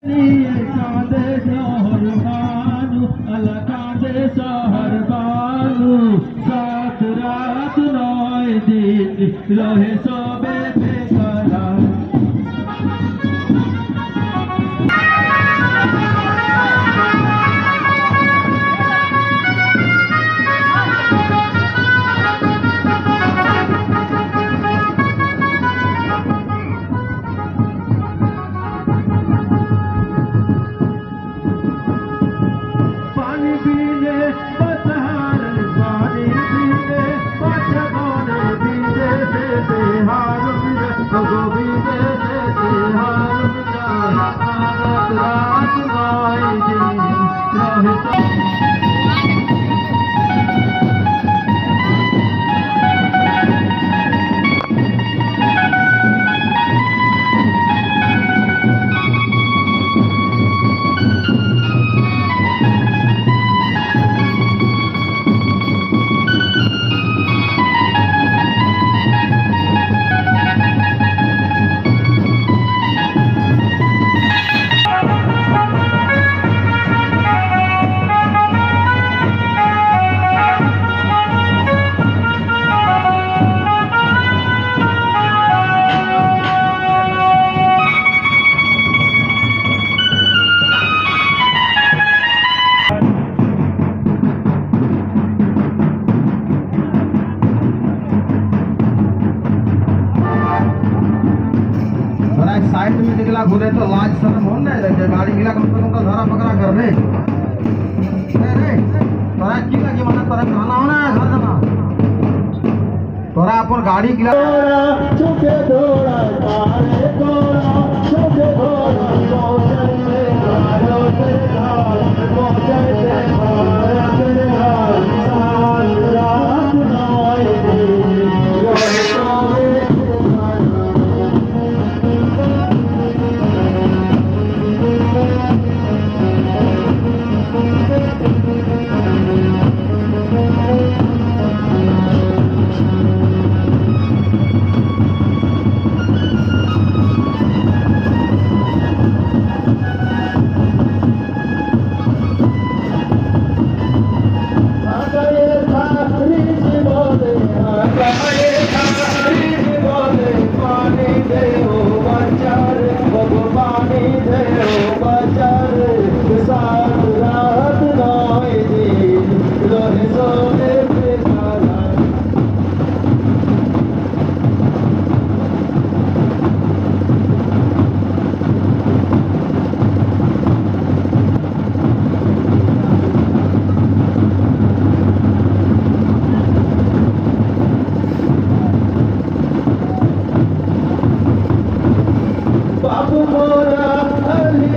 कांदे शहर बानू अल्लाह कांदे शहर बानू सात रात नय दिन रहे सबे बेकरार साइड में निकला घूरे तो लाज शर्म हो नहीं लगे गाड़ी गिला कम से कम तो धरा पकड़ा कर रे तोरा की लगी माने तोरा खाना होना है घर जाना तोरा अपन गाड़ी गिला चुके दौड़ा पारे दौड़ा चुके दौड़ा पहुंचे गाड़ो से हाल पहुंचे तेरे हाल साल रात नय बाबू मोरा अली